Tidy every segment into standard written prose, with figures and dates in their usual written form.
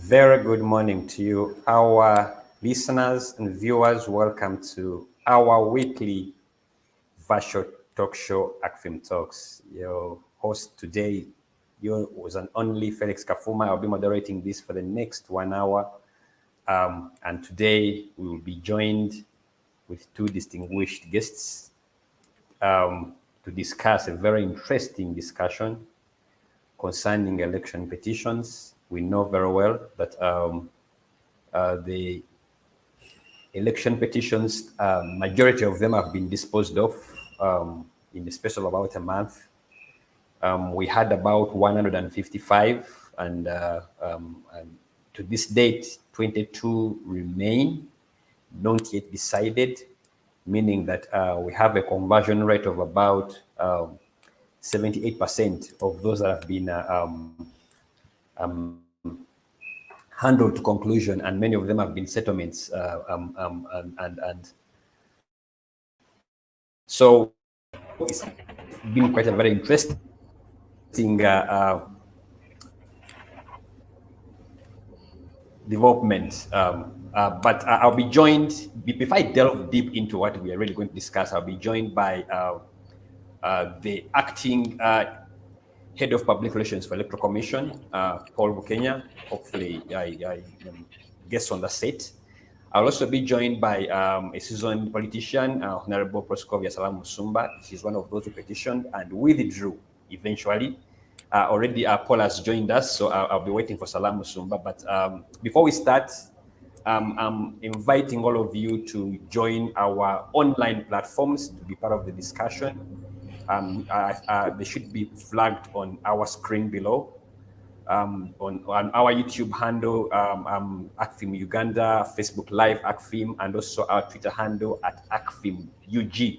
Very good morning to you, our listeners and viewers. Welcome to our weekly virtual talk show, ACFIM Talks. Your host today, was an only Felix Kafuma. I'll be moderating this for the next 1 hour. And today we will be joined with two distinguished guests to discuss a very interesting discussion concerning election petitions. We know very well that the election petitions, majority of them have been disposed of in the space of about a month. We had about 155, and to this date, 22 remain not yet decided, meaning that we have a conversion rate of about 78% of those that have been handled to conclusion, and many of them have been settlements. And so it's been quite a very interesting development. But I'll be joined, before I delve deep into what we are really going to discuss, I'll be joined by the acting Head of Public Relations for Electoral Commission, Paul Bukenya. Hopefully, I guess on the set. I'll also be joined by a seasoned politician, Honorable Proscovia Salaamu Musumba. She's one of those who petitioned and withdrew eventually. Already, Paul has joined us, so I'll be waiting for Salaamu Musumba. But before we start, I'm inviting all of you to join our online platforms to be part of the discussion. They should be flagged on our screen below. On our YouTube handle, ACFIM Uganda, Facebook Live ACFIM, and also our Twitter handle at ACFIM UG.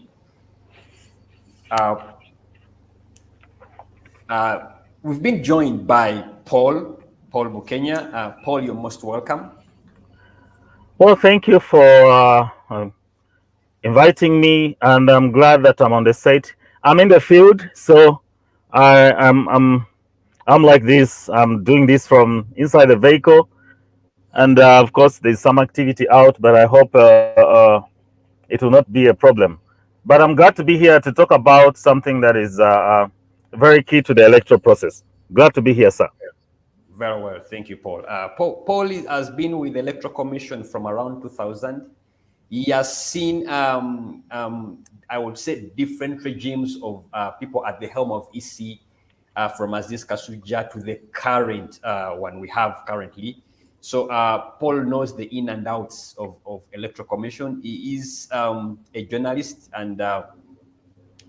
We've been joined by Paul Bukenya. Paul, you're most welcome. Well, thank you for inviting me, and I'm glad that I'm on the site. I'm in the field, so I'm like this. I'm doing this from inside the vehicle, and of course there's some activity out, but I hope it will not be a problem. But I'm glad to be here to talk about something that is very key to the electoral process. Glad to be here, sir. Very well, thank you, Paul. Paul has been with the Electoral Commission from around 2000. He has seen, I would say, different regimes of people at the helm of EC, from Aziz Kasuja to the current one we have currently. So Paul knows the in and outs of Electoral Commission. He is a journalist, and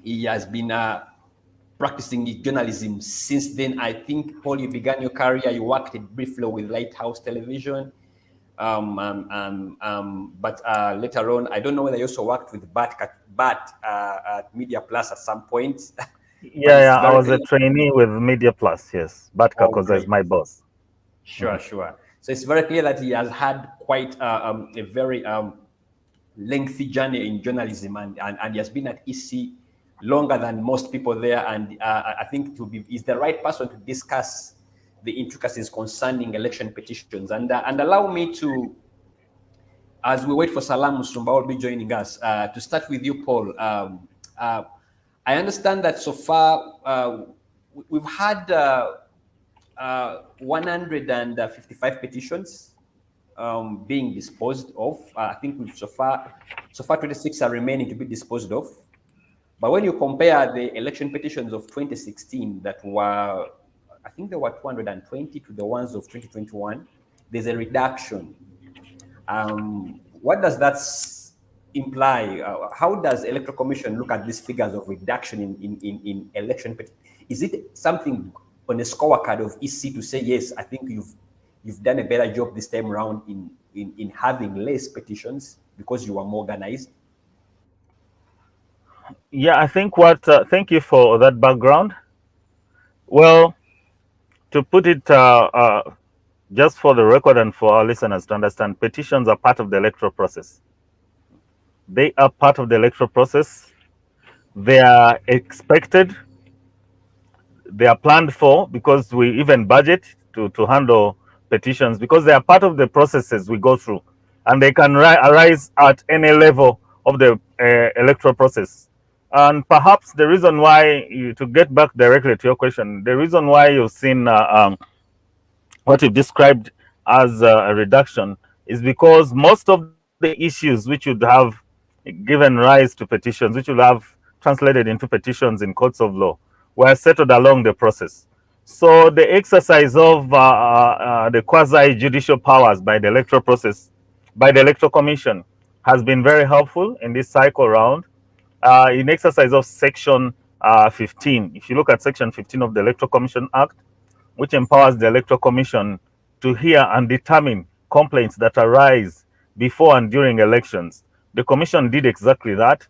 he has been practicing journalism since then. I think, Paul, you began your career, you worked briefly with Lighthouse Television. But later on, I don't know whether you also worked with BAT at Media Plus at some point. Yeah, I was a trainee with Media Plus, yes. Batka, because is my boss. Sure. So it's very clear that he has had quite a very lengthy journey in journalism, and he has been at EC longer than most people there. And I think he's the right person to discuss the intricacies concerning election petitions. And allow me to, as we wait for Salaamu Musumba will be joining us, to start with you, Paul. I understand that so far we've had 155 petitions being disposed of. I think we've so far 26 are remaining to be disposed of. But when you compare the election petitions of 2016 that were, I think there were 220 to the ones of 2021, there's a reduction. What does that imply? How does Electoral Commission look at these figures of reduction in election? Is it something on a scorecard of EC to say, yes, I think you've done a better job this time around in having less petitions because you are more organized? Yeah, I think thank you for that background. Well, to put it just for the record and for our listeners to understand, petitions are part of the electoral process. They are part of the electoral process. They are expected. They are planned for, because we even budget to handle petitions, because they are part of the processes we go through, and they can arise at any level of the electoral process. And perhaps the reason why, to get back directly to your question, the reason why you've seen what you've described as a reduction is because most of the issues which would have given rise to petitions, which would have translated into petitions in courts of law, were settled along the process. So the exercise of the quasi judicial powers by the electoral process, by the electoral commission, has been very helpful in this cycle round. In exercise of section 15, if you look at section 15 of the Electoral Commission Act, which empowers the Electoral Commission to hear and determine complaints that arise before and during elections. The Commission did exactly that.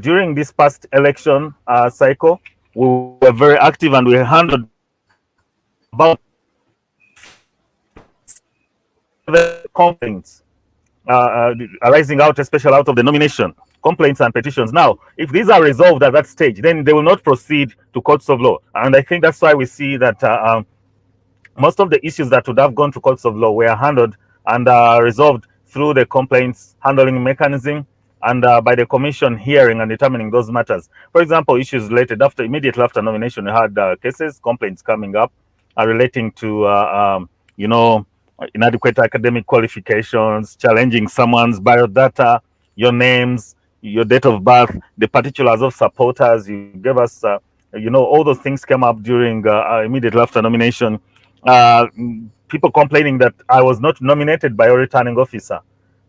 During this past election cycle, we were very active and we handled about complaints arising out, especially out of the nomination, complaints and petitions. Now, if these are resolved at that stage, then they will not proceed to courts of law. And I think that's why we see that most of the issues that would have gone to courts of law were handled and resolved through the complaints handling mechanism and by the commission hearing and determining those matters. For example, issues related immediately after nomination, we had cases, complaints coming up relating to inadequate academic qualifications, challenging someone's biodata, your names, your date of birth, the particulars of supporters. You gave us, all those things came up during immediately after nomination. People complaining that I was not nominated by a returning officer,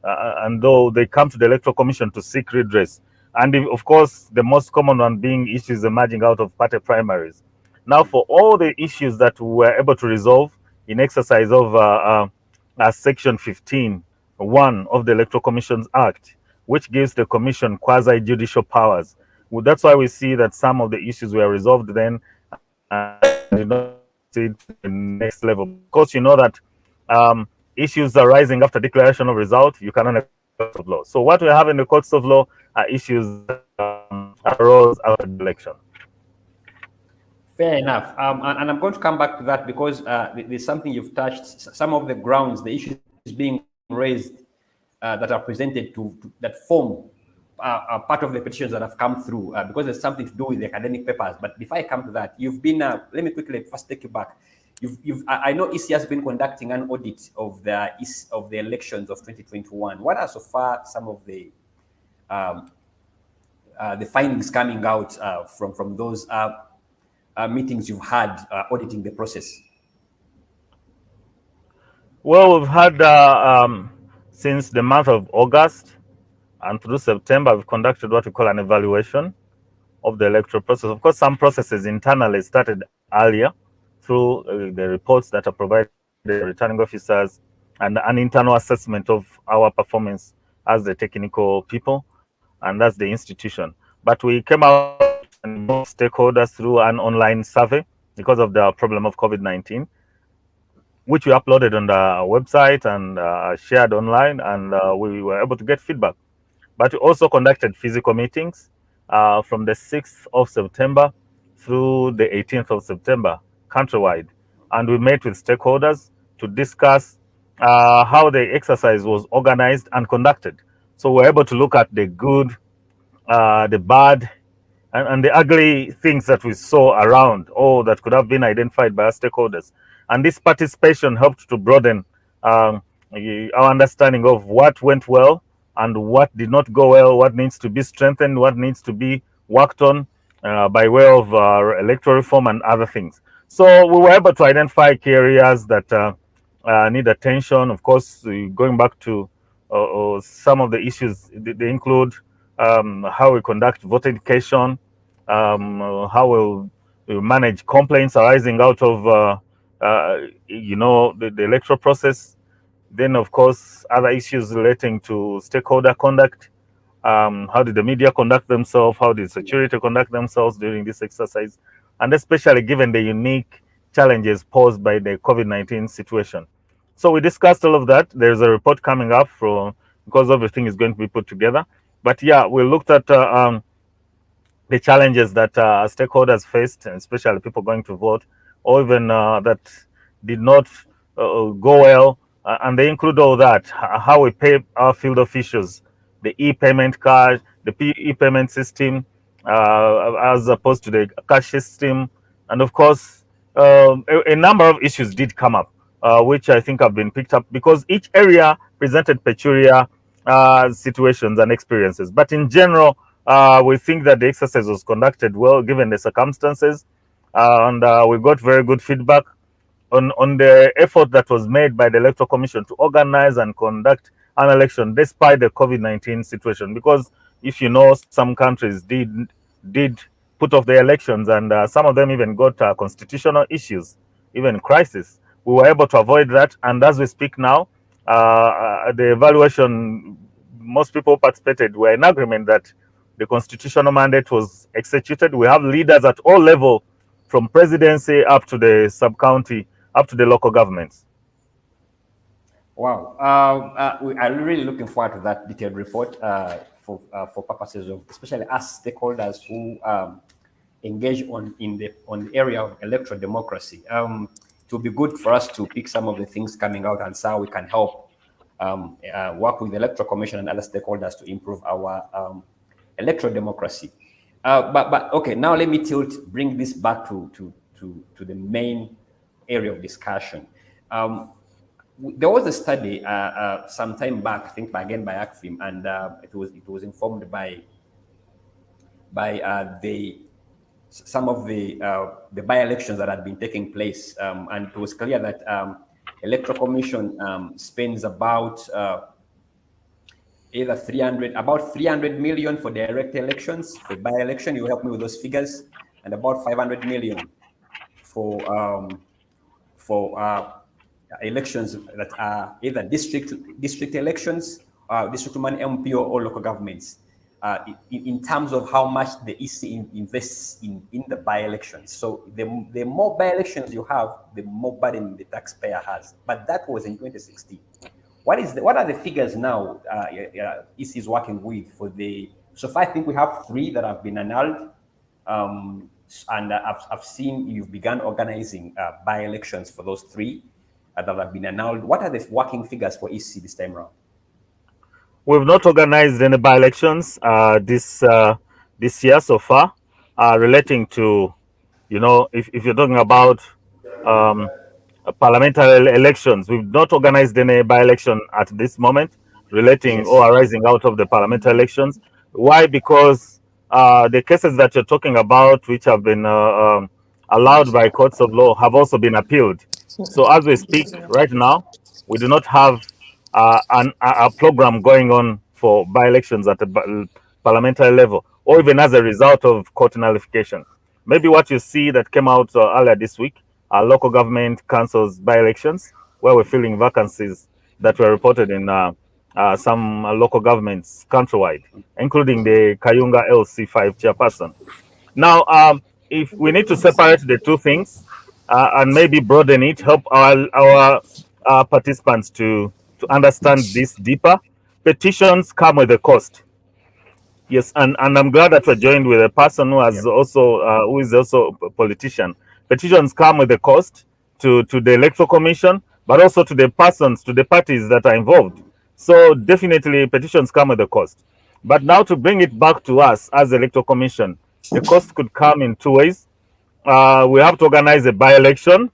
and though they come to the Electoral Commission to seek redress. And of course, the most common one being issues emerging out of party primaries. Now, for all the issues that we were able to resolve in exercise of Section 15(1) of the Electoral Commissions Act, which gives the Commission quasi-judicial powers. Well, that's why we see that some of the issues were resolved then did not proceed to the next level. Of course, you know that issues arising after declaration of result, you cannot courts of law. So what we have in the courts of law are issues that arose after the election. Fair enough. And I'm going to come back to that because there's something you've touched. Some of the grounds, the issues being raised that are presented that form part of the petitions that have come through because there's something to do with the academic papers. But before I come to that, you've been, let me quickly first take you back. I know EC has been conducting an audit of the elections of 2021. What are so far some of the findings coming out from those meetings you've had auditing the process? Well, we've had since the month of August and through September, we've conducted what we call an evaluation of the electoral process. Of course, some processes internally started earlier through the reports that are provided by the returning officers and an internal assessment of our performance as the technical people and as the institution. But we came out and stakeholders through an online survey because of the problem of COVID-19, which we uploaded on the website and shared online, and we were able to get feedback. But we also conducted physical meetings from the 6th of September through the 18th of September countrywide. And we met with stakeholders to discuss how the exercise was organized and conducted. So we're able to look at the good, the bad, and the ugly things that we saw around, or that could have been identified by our stakeholders. And this participation helped to broaden our understanding of what went well and what did not go well, what needs to be strengthened, what needs to be worked on by way of electoral reform and other things. So we were able to identify key areas that need attention. Of course, going back to some of the issues, they include how we conduct voter education, how we manage complaints arising out of the electoral process. Then, of course, other issues relating to stakeholder conduct. How did the media conduct themselves? How did security conduct themselves during this exercise? And especially given the unique challenges posed by the COVID-19 situation. So we discussed all of that. There's a report coming up because everything is going to be put together. But yeah, we looked at the challenges that stakeholders faced, and especially people going to vote, or even that did not go well, and they include all that: how we pay our field officials, the e-payment card, the e-payment system, as opposed to the cash system, and of course, a number of issues did come up, which I think have been picked up because each area presented peculiar situations and experiences. But in general, we think that the exercise was conducted well given the circumstances, and we got very good feedback on the effort that was made by the Electoral Commission to organize and conduct an election despite the COVID-19 situation. Because if you know, some countries did put off the elections, and some of them even got constitutional issues, even crisis. We were able to avoid that, and as we speak now, the evaluation, most people participated were in agreement that the constitutional mandate was executed. We have leaders at all levels, from presidency up to the sub-county, up to the local governments. Wow. We are really looking forward to that detailed report for purposes of, especially us stakeholders who engage on the area of electoral democracy. It will be good for us to pick some of the things coming out and how we can help work with the Electoral Commission and other stakeholders to improve our electoral democracy. But okay, now let me bring this back to the main area of discussion. There was a study some time back, I think again by ACFIM, and it was informed by some of the by-elections that had been taking place, and it was clear that Electoral Commission spends about either 300 million for direct elections, for by-election. You help me with those figures, and about 500 million for elections that are either district elections, district woman MP or local governments. In terms of how much the EC invests in the by-elections. So the more by-elections you have, the more burden the taxpayer has. But that was in 2016. What are the figures now EC is working with for the? So far, I think we have 3 that have been annulled, and I've seen you've begun organizing by-elections for those 3 that have been annulled. What are the working figures for EC this time around? We've not organized any by-elections this year so far, relating to, if you're talking about parliamentary elections. We've not organized any by-election at this moment relating or arising out of the parliamentary elections. Why? Because the cases that you're talking about, which have been allowed by courts of law, have also been appealed. So as we speak right now, we do not have a program going on for by-elections at the parliamentary level, or even as a result of court nullification. Maybe what you see that came out earlier this week are local government councils by-elections, where we're filling vacancies that were reported in some local governments countrywide, including the Kayunga LC5 chairperson. Now, if we need to separate the two things and maybe broaden it, help our participants to understand this deeper. Petitions come with a cost. Yes, and I'm glad that we're joined with a person who has who is also a politician. Petitions come with a cost to the Electoral Commission, but also to the parties that are involved. So definitely petitions come with a cost. But now to bring it back to us as the Electoral Commission, the cost could come in 2 ways. We have to organize a by-election,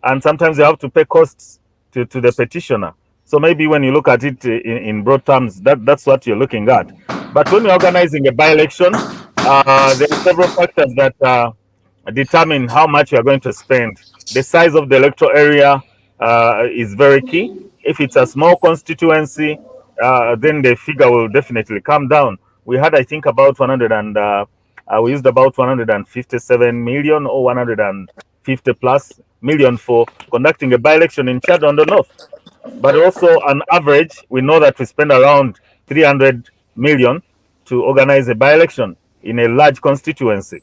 and sometimes you have to pay costs to the petitioner. So maybe when you look at it in broad terms, that's what you're looking at. But when you're organizing a by-election, there are several factors that determine how much you're going to spend. The size of the electoral area is very key. If it's a small constituency, then the figure will definitely come down. We had, I think, about we used about 157 million or 150 plus million for conducting a by-election in Chad on the North. But also on average, we know that we spend around 300 million to organize a by-election in a large constituency.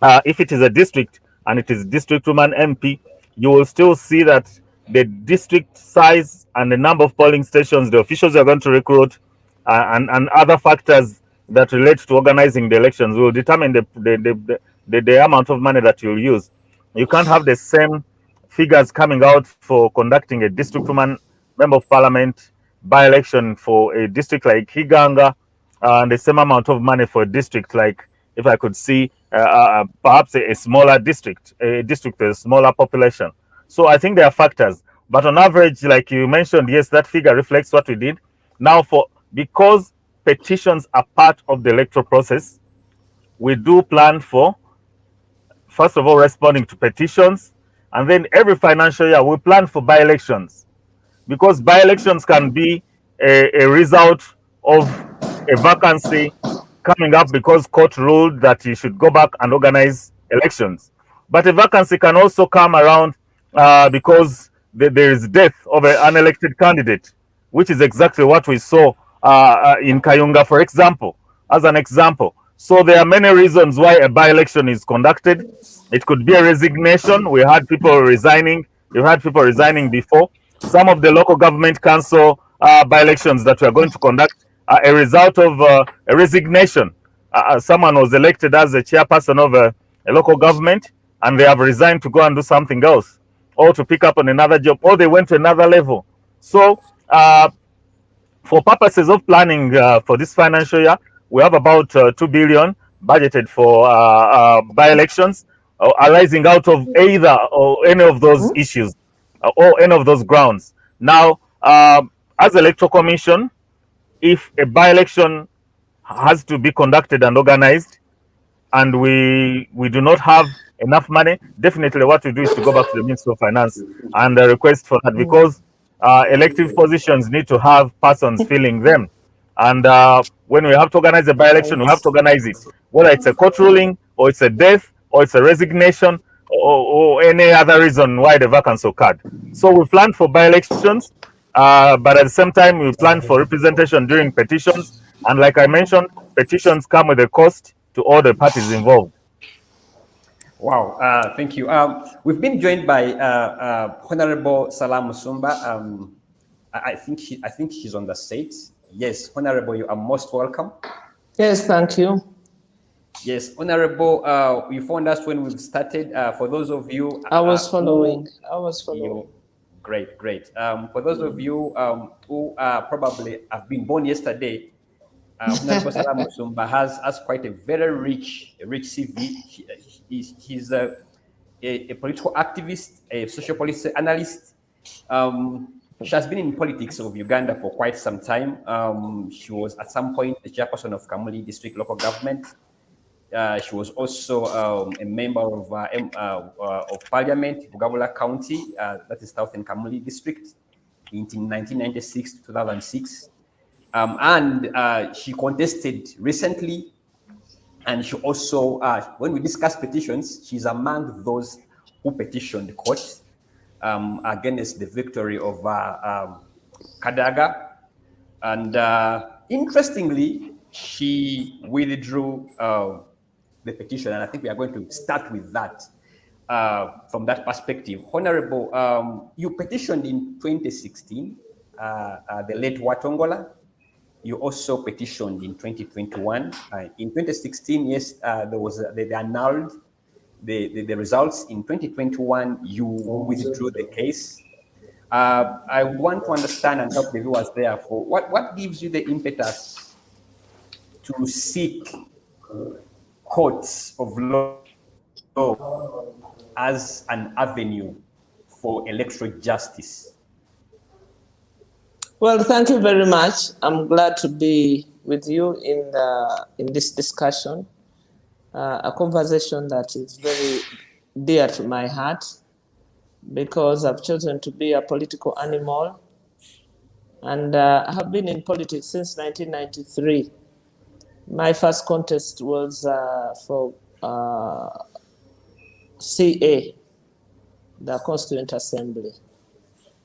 If it is a district and it is district woman MP, you will still see that the district size and the number of polling stations, the officials you're going to recruit, and other factors that relate to organizing the elections will determine the amount of money that you'll use. You can't have the same figures coming out for conducting a district woman member of parliament by-election for a district like Higanga, and the same amount of money for a district like, if I could see, perhaps a smaller district, a district with a smaller population. So I think there are factors, but on average, like you mentioned, yes, that figure reflects what we did. Now, because petitions are part of the electoral process, we do plan for, first of all, responding to petitions, and then every financial year we plan for by-elections, because by-elections can be a result of a vacancy coming up because court ruled that you should go back and organize elections. But a vacancy can also come around because there is death of an unelected candidate, which is exactly what we saw in Kayunga, for example, as an example. So there are many reasons why a by-election is conducted. It could be a resignation. We had people resigning. You had people resigning before. Some of the local government council by-elections that we are going to conduct are a result of a resignation. Someone was elected as a chairperson of a local government, and they have resigned to go and do something else, or to pick up on another job, or they went to another level. So for purposes of planning for this financial year, we have about 2 billion budgeted for by-elections arising out of either or any of those issues or any of those grounds. Now, as Electoral Commission, if a by-election has to be conducted and organized, and we do not have enough money, definitely what we do is to go back to the Ministry of Finance and request for that, because elective positions need to have persons filling them. And when we have to organize a by-election, we have to organize it, whether it's a court ruling, or it's a death, or it's a resignation, or any other reason why the vacancy occurred. So we plan for by-elections, but at the same time, we plan for representation during petitions. And like I mentioned, petitions come with a cost to all the parties involved. Wow, thank you. We've been joined by Honorable Salaamu Musumba. I think she's on the stage. Yes, Honorable, you are most welcome. Yes, thank you. Yes, Honorable, you found us when we've started. For those of you, I was following. Great. For those of you who probably have been born yesterday, Honorable Salaamu Musumba has quite a very rich CV. He's a political activist, a social policy analyst. She has been in politics of Uganda for quite some time. She was at some point the chairperson of Kamuli District Local Government. She was also a member of Parliament, Bugabula County, that is Southern Kamuli District, in 1996 to 2006. And she contested recently, and she also, when we discuss petitions, she's among those who petitioned the court against the victory of Kadaga. And interestingly, she withdrew the petition, and I think we are going to start with that from that perspective. Honorable, you petitioned in 2016, the late Watongola. You also petitioned in 2021. In 2016, yes, they annulled the results. In 2021, you withdrew the case. I want to understand and help the viewers therefore, what gives you the impetus to seek courts of law as an avenue for electoral justice? Well, thank you very much. I'm glad to be with you in this discussion, a conversation that is very dear to my heart, because I've chosen to be a political animal, and I have been in politics since 1993. My first contest was for CA, the Constituent Assembly.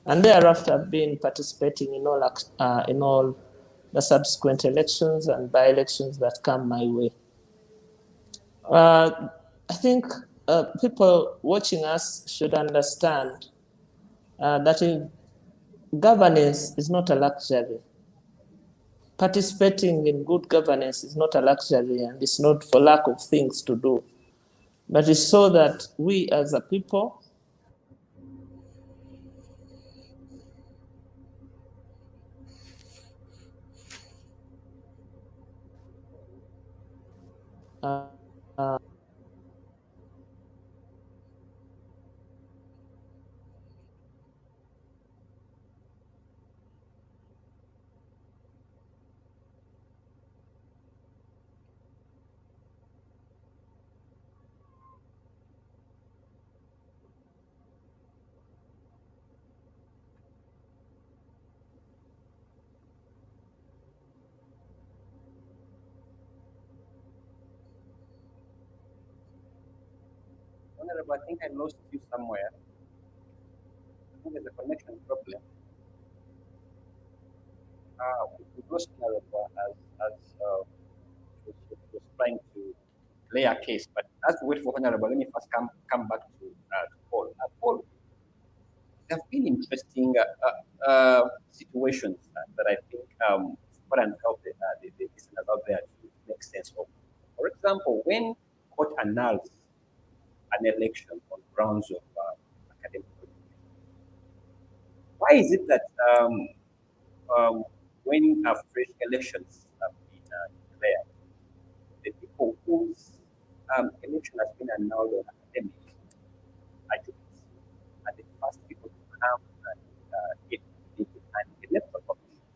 And thereafter, I've been participating in all the subsequent elections and by-elections that come my way. I think people watching us should understand that governance is not a luxury. Participating in good governance is not a luxury, and it's not for lack of things to do, but it's so that we as a people Honorable, I think I lost you somewhere. I think there's a connection problem. We lost Honorable as was trying to lay a case. But as we wait for Honorable, let me first come back to Paul. Paul, there have been interesting situations that I think what and help the listeners out there to make sense of. For example, when court annuls an election on grounds of academic qualification, why is it that when fresh elections have been declared, the people whose election has been annulled on academic attributes are the first people to come and get elected, and the electoral commission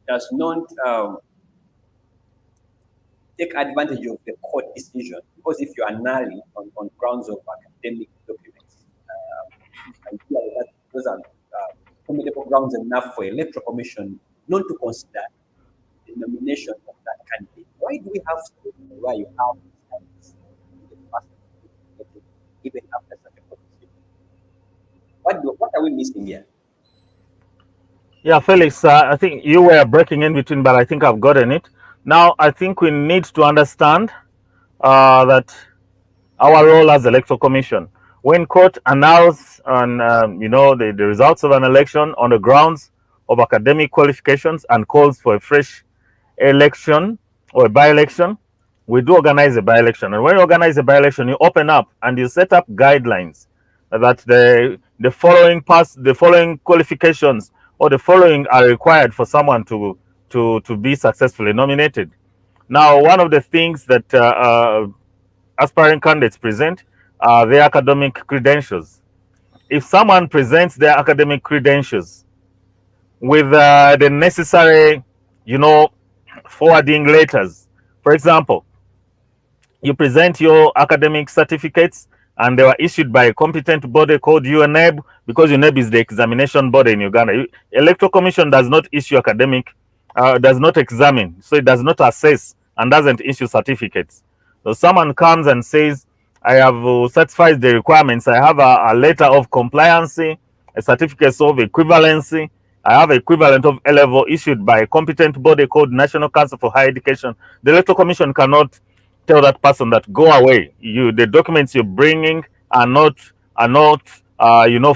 does not take advantage of the court decision, because if you annul it on grounds of academic documents, I feel that those are formidable grounds enough for electoral commission not to consider the nomination of that candidate. Why do we have to where you have these candidates in the first even after such a court decision? What are we missing here? Yeah, Felix, I think you were breaking in between, but I think I've gotten it. Now, I think we need to understand that our role as electoral commission, when court announces the results of an election on the grounds of academic qualifications and calls for a fresh election or a by-election, we do organize a by-election. And when you organize a by-election, you open up and you set up guidelines that the following qualifications or the following are required for someone to be successfully nominated. Now, one of the things that aspiring candidates present are their academic credentials. If someone presents their academic credentials with the necessary, forwarding letters, for example, you present your academic certificates and they were issued by a competent body called UNEB, because UNEB is the examination body in Uganda. Electoral Commission does not issue academic, does not examine, so it does not assess and doesn't issue certificates. So someone comes and says, I have satisfied the requirements. I have a letter of compliance, a certificate of equivalency. I have equivalent of A level issued by a competent body called National Council for Higher Education. The Electoral Commission cannot tell that person that go away. The documents you're bringing are not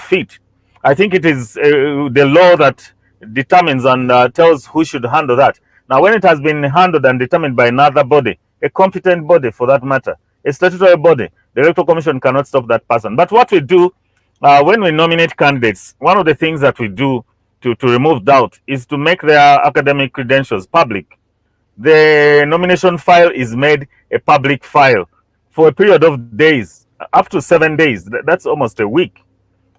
fit. I think it is the law that determines and tells who should handle that. Now, when it has been handled and determined by another body, a competent body for that matter, a statutory body, the Electoral Commission cannot stop that person. But what we do when we nominate candidates, one of the things that we do to remove doubt is to make their academic credentials public. The nomination file is made a public file for a period of days, up to 7 days. That's almost a week.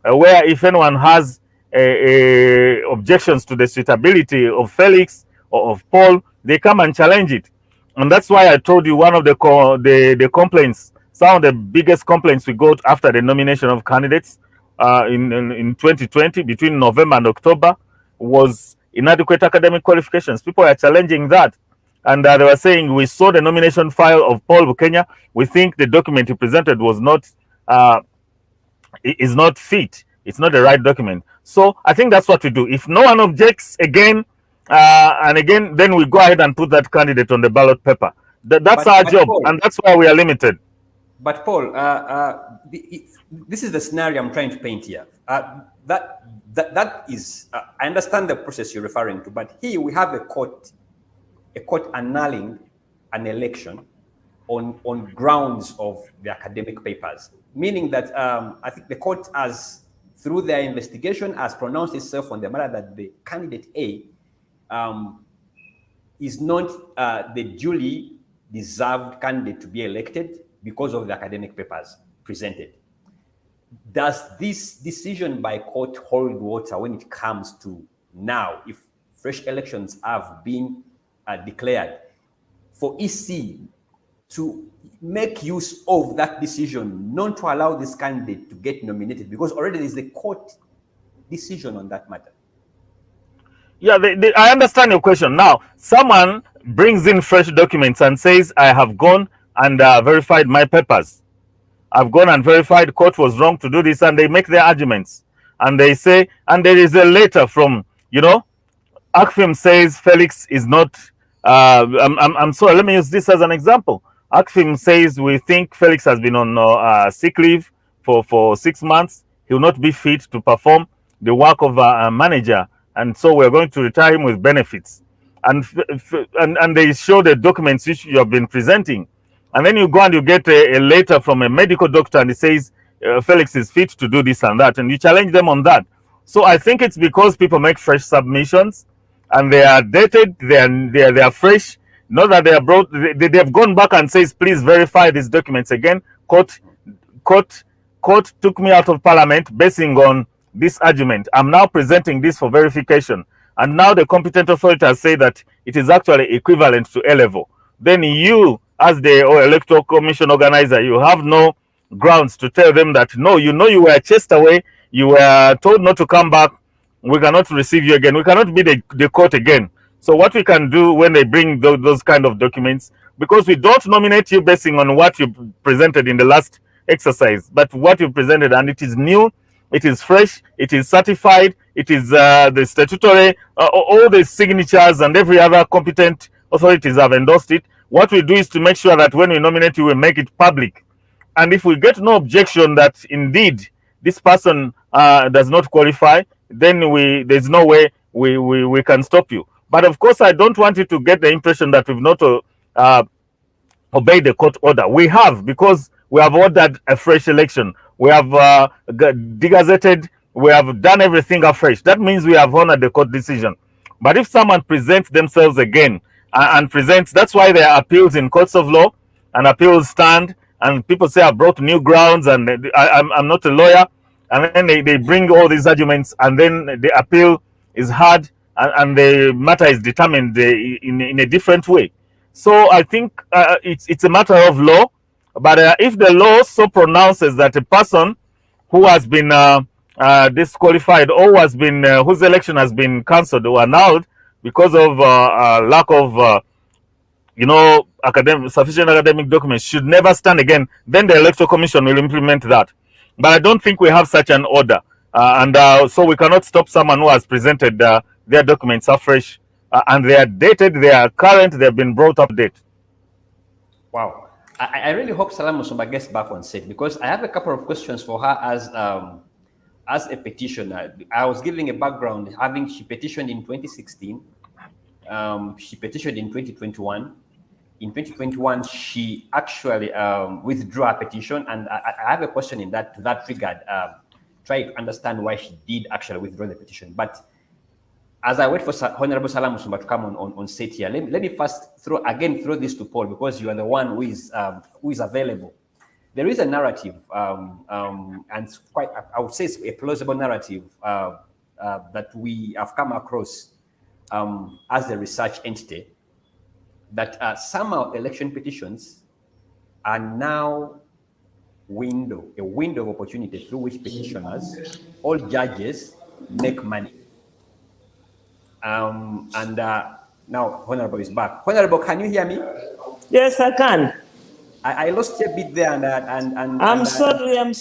Where if anyone has objections to the suitability of Felix or of Paul, they come and challenge it. And that's why I told you one of the complaints, some of the biggest complaints we got after the nomination of candidates in 2020, between November and October, was inadequate academic qualifications. People are challenging that. And they were saying, we saw the nomination file of Paul Bukenya. We think the document he presented was not is not fit. It's not the right document. So I think that's what we do. If no one objects again and again, then we go ahead and put that candidate on the ballot paper. That's our job, Paul, and that's why we are limited. But Paul, this is the scenario I'm trying to paint here. That is, I understand the process you're referring to, but here we have a court annulling an election on grounds of the academic papers, meaning that I think the court has, through their investigation, has pronounced itself on the matter that the candidate A is not the duly deserved candidate to be elected because of the academic papers presented. Does this decision by court hold water when it comes to now, if fresh elections have been declared, for EC to make use of that decision, not to allow this candidate to get nominated, because already there is a court decision on that matter? Yeah, I understand your question. Now, someone brings in fresh documents and says, I have gone and verified my papers. I've gone and verified court was wrong to do this, and they make their arguments. And they say, and there is a letter from, ACFIM says Felix is not, I'm sorry, let me use this as an example. ACFIM says we think Felix has been on sick leave for 6 months. He will not be fit to perform the work of a manager, and so we're going to retire him with benefits. And they show the documents which you have been presenting. And then you go and you get a letter from a medical doctor and it says Felix is fit to do this and that, and you challenge them on that. So I think it's because people make fresh submissions and they are dated, they are fresh. Not that they are brought, they have gone back and says, please verify these documents again. Court took me out of parliament basing on this argument. I'm now presenting this for verification. And now the competent authority has said that it is actually equivalent to A level. Then you, as the electoral commission organizer, you have no grounds to tell them that, no, you were chased away, you were told not to come back, we cannot receive you again. We cannot be the court again. So what we can do when they bring those kind of documents, because we don't nominate you basing on what you presented in the last exercise, but what you presented, and it is new, it is fresh, it is certified, it is the statutory, all the signatures and every other competent authorities have endorsed it. What we do is to make sure that when we nominate you, we make it public. And if we get no objection that indeed this person does not qualify, then there's no way we can stop you. But of course, I don't want you to get the impression that we've not obeyed the court order. We have, because we have ordered a fresh election. We have degazetted, we have done everything afresh. That means we have honored the court decision. But if someone presents themselves again and presents, that's why there are appeals in courts of law, and appeals stand, and people say I brought new grounds and I'm not a lawyer, and then they bring all these arguments, and then the appeal is heard, and the matter is determined in a different way. So I think it's a matter of law. But if the law so pronounces that a person who has been disqualified or has been whose election has been cancelled or annulled because of lack of sufficient academic documents should never stand again, then the Electoral Commission will implement that. But I don't think we have such an order, so we cannot stop someone who has presented their documents afresh, and they are dated, they are current, they have been brought up to date. Wow. I really hope Salaamu Musumba gets back on set, because I have a couple of questions for her as a petitioner. I was giving a background, she petitioned in 2016, she petitioned in 2021. In 2021, she actually withdrew her petition, and I have a question to that regard. Try to understand why she did actually withdraw the petition. But as I wait for Honorable Salaamu Musumba to come on set here, let me first throw this to Paul, because you are the one who is available. There is a narrative, and quite, I would say it's a plausible narrative that we have come across as a research entity, that somehow election petitions are now a window of opportunity through which petitioners, all judges, make money. Now Honorable is back. Honorable, can you hear me? Yes, I can. I lost you a bit there, and I'm sorry. I'm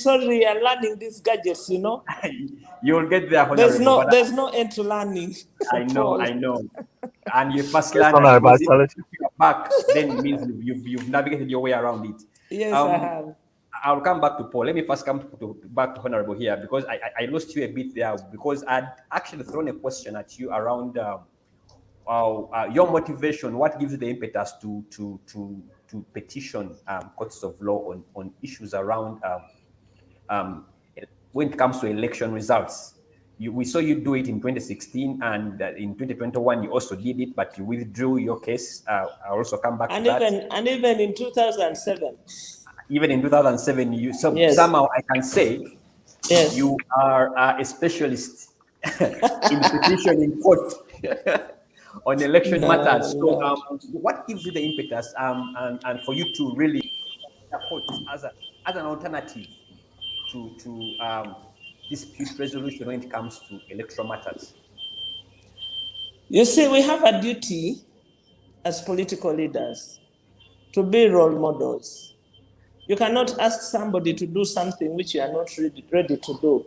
learning these gadgets, You'll get there, Honorable. There's no end to learning. I know. And you first Yes, learn, Honorable, if you're back, then it means you've navigated your way around it. Yes, I have. I'll come back to Paul. Let me first come back to Honorable here, because I lost you a bit there, because I'd actually thrown a question at you around your motivation. What gives you the impetus to petition courts of law on issues around when it comes to election results? we saw you do it in 2016, and in 2021 you also did it, but you withdrew your case. I'll also come back to that. And even in 2007. Even in 2007, you Yes. somehow I can say Yes. you are a specialist in petitioning court on election matters. So, what gives you the impetus and for you to really support as an alternative to dispute resolution when it comes to electoral matters? You see, we have a duty as political leaders to be role models. You cannot ask somebody to do something which you are not ready to do.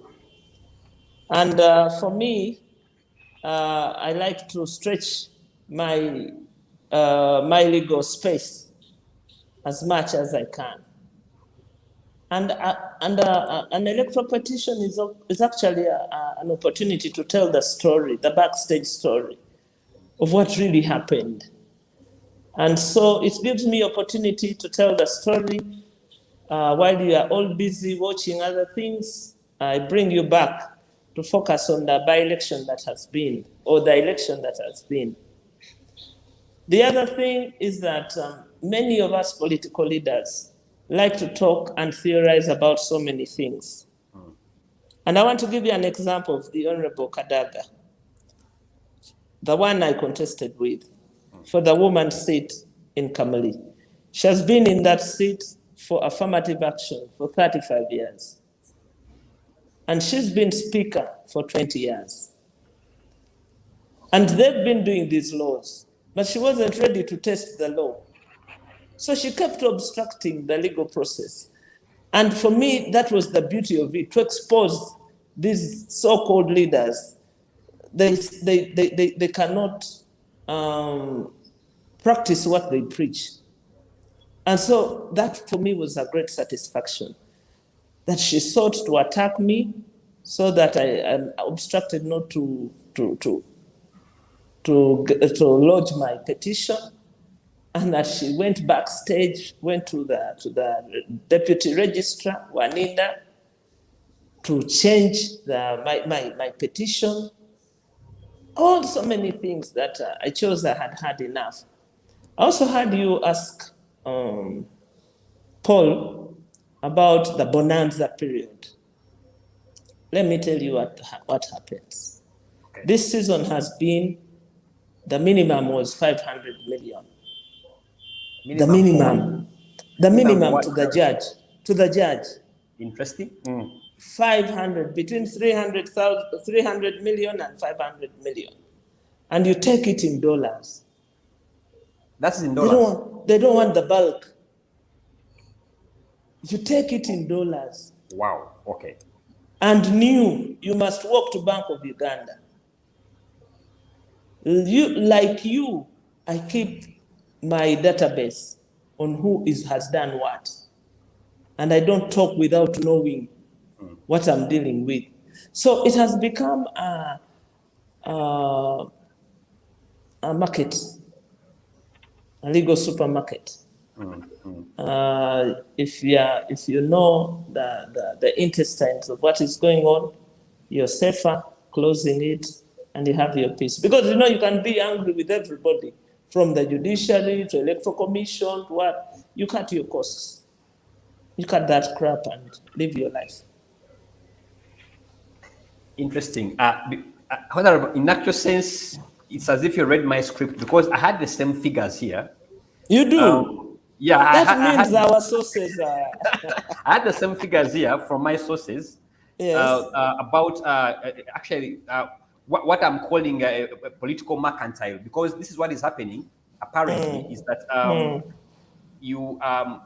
And for me, I like to stretch my legal space as much as I can. And an electoral petition is actually an opportunity to tell the story, the backstage story of what really happened. And so it gives me opportunity to tell the story. While you are all busy watching other things, I bring you back to focus on the by-election that has been, or the election that has been. The other thing is that many of us political leaders like to talk and theorize about so many things. And I want to give you an example of the Honorable Kadaga, the one I contested with for the woman's seat in Kamali. She has been in that seat for affirmative action for 35 years. And she's been speaker for 20 years. And they've been doing these laws, but she wasn't ready to test the law. So she kept obstructing the legal process. And for me, that was the beauty of it, to expose these so-called leaders. They cannot practice what they preach. And so that for me was a great satisfaction, that she sought to attack me so that I am obstructed not to lodge my petition, and that she went backstage, went to the deputy registrar, Waninda, to change my petition. All so many things that I chose. I had had enough. I also heard you ask Paul about the bonanza period. Let me tell you what happens. Okay. This season has been, the minimum was 500 million. The minimum to the judge. Interesting. 500, between 300 million and 500 million. And you take it in dollars. That's in dollars. They don't want the bulk. You take it in dollars. Wow. Okay. And you must walk to Bank of Uganda. I keep my database on who has done what. And I don't talk without knowing what I'm dealing with. So it has become a market, a legal supermarket. If you know the intestines of what is going on, you're safer closing it and you have your peace. Because you can be angry with everybody, from the judiciary to electoral commission to what. You cut your costs. You cut that crap and live your life. Interesting. However, in actual sense, it's as if you read my script, because I had the same figures here. You do? Yeah. That means our sources are... I had the same figures here from my sources. Yes. About what I'm calling a political mercantile, because this is what is happening, apparently, is that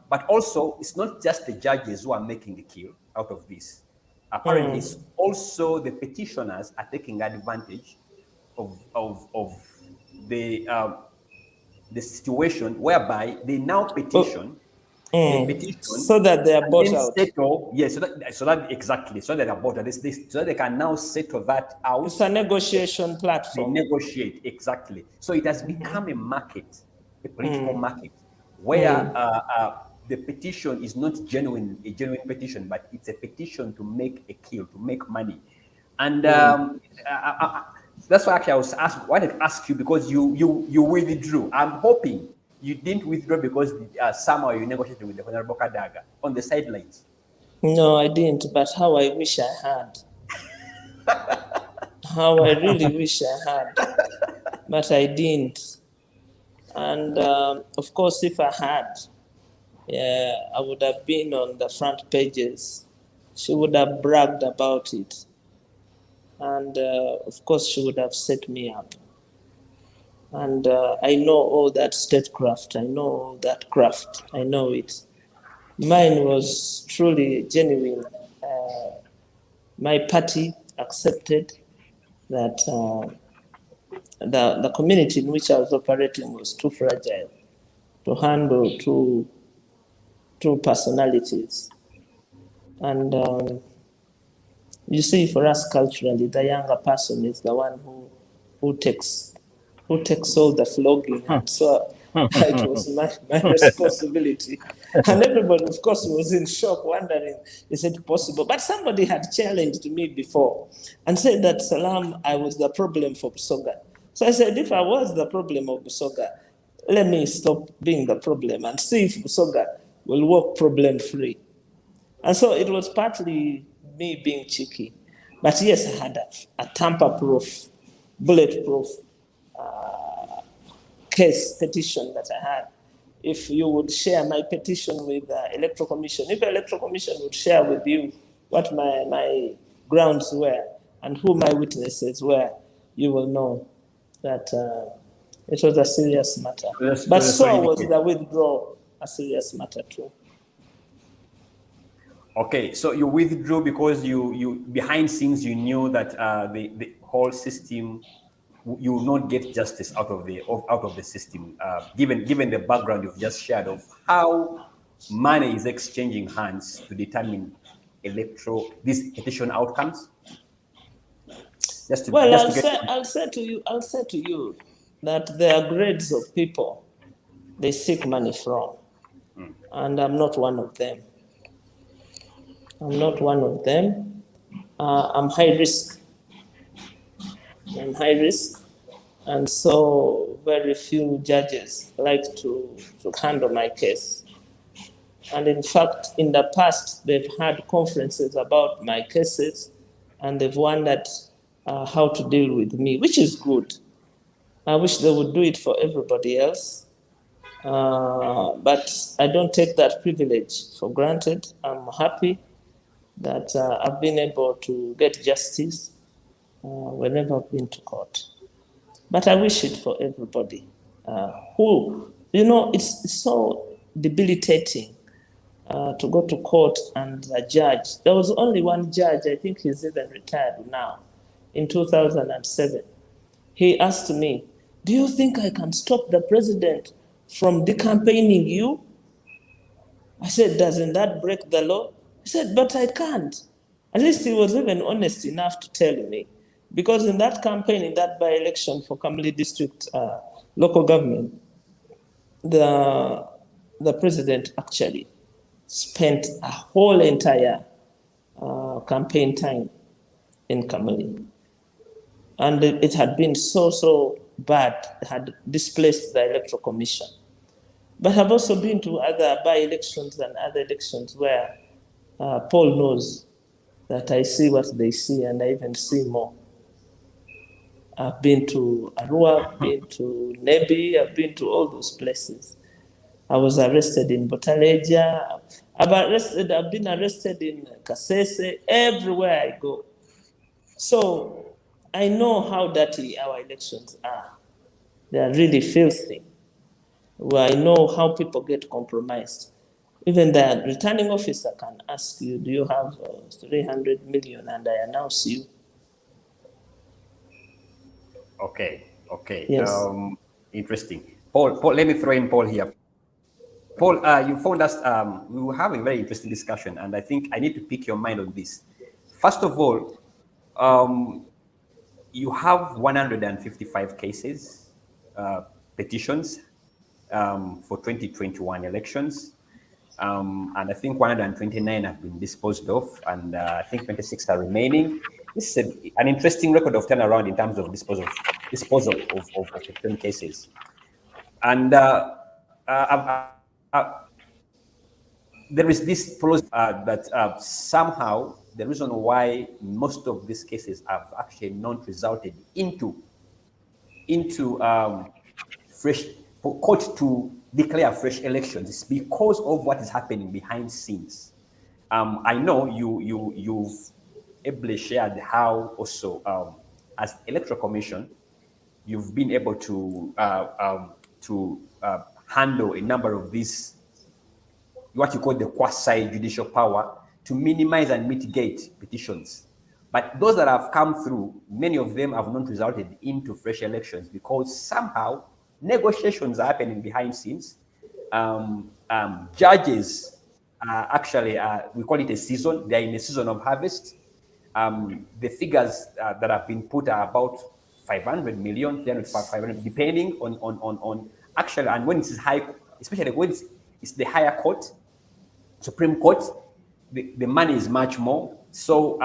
but also it's not just the judges who are making a kill out of this. Apparently, it's also the petitioners are taking advantage of the situation whereby they now petition. So that they are bought out. Settle, yes, so that exactly, so that they are bought out. So they can now settle that out. It's a negotiation platform. They negotiate, exactly. So it has become a market, a political market, where the petition is not a genuine petition, but it's a petition to make a kill, to make money. And that's why actually wanted to ask you, because you withdrew. I'm hoping you didn't withdraw because somehow you negotiated with the Honorable Kadaga on the sidelines. No, I didn't, but how I wish I had. How I really wish I had, but I didn't. And of course, if I had, I would have been on the front pages. She would have bragged about it. And of course, she would have set me up. And I know all that statecraft. I know all that craft. I know it. Mine was truly genuine. My party accepted that the community in which I was operating was too fragile to handle two personalities. And you see, for us culturally, the younger person is the one who takes all the flogging, and so it was my responsibility. And everybody, of course, was in shock, wondering, is it possible? But somebody had challenged me before and said that, Salam, I was the problem for Busoga. So I said, if I was the problem of Busoga, let me stop being the problem and see if Busoga will walk problem-free. And so it was partly me being cheeky. But yes, I had a tamper-proof, bulletproof case petition that I had. If you would share my petition with the Electoral Commission, if the Electoral Commission would share with you what my grounds were and who my witnesses were, you will know that it was a serious matter. But so was the withdrawal a serious matter too. Okay, so you withdrew because you behind scenes you knew that the whole system, you will not get justice out of the system, given the background you've just shared of how money is exchanging hands to determine these petition outcomes. I'll say to you that there are grades of people they seek money from, and I'm not one of them. I'm not one of them. I'm high risk. And so very few judges like to handle my case. And in fact, in the past, they've had conferences about my cases, and they've wondered how to deal with me, which is good. I wish they would do it for everybody else. But I don't take that privilege for granted. I'm happy that I've been able to get justice whenever I've been to court. But I wish it for everybody it's so debilitating to go to court and a judge. There was only one judge, I think he's even retired now, in 2007. He asked me, do you think I can stop the president from decampaigning you? I said, doesn't that break the law? He said, but I can't. At least he was even honest enough to tell me. Because in that campaign, in that by-election for Kamali District local government, the president actually spent a whole entire campaign time in Kamali. And it had been so bad, it had displaced the Electoral Commission. But I've also been to other by-elections and other elections where Paul knows that I see what they see, and I even see more. I've been to Arua, I've been to Nebi, I've been to all those places. I was arrested in Botaleja. I've been arrested in Kasese, everywhere I go. So I know how dirty our elections are. They are really filthy. Well, I know how people get compromised. Even the returning officer can ask you, do you have 300 million? And I announce you. Okay. Yes. Interesting. Paul, let me throw in Paul here. Paul, you found us, we were having a very interesting discussion, and I think I need to pick your mind on this. First of all, you have 155 cases, petitions for 2021 elections. And I think 129 have been disposed of, and I think 26 are remaining. this is an interesting record of turnaround in terms of disposal of petition cases. And there is this philosophy that somehow the reason why most of these cases have actually not resulted into fresh, for court to declare fresh elections is because of what is happening behind scenes. I know you've ably shared how also as Electoral Commission you've been able to handle a number of these, what you call the quasi-judicial power, to minimize and mitigate petitions. But those that have come through, many of them have not resulted into fresh elections because somehow negotiations are happening behind scenes. Judges actually, we call it a season, they're in a season of harvest. The figures that have been put are about 500 million, 500, depending on actually, and when it's high, especially when it's the higher court, Supreme Court, the money is much more. So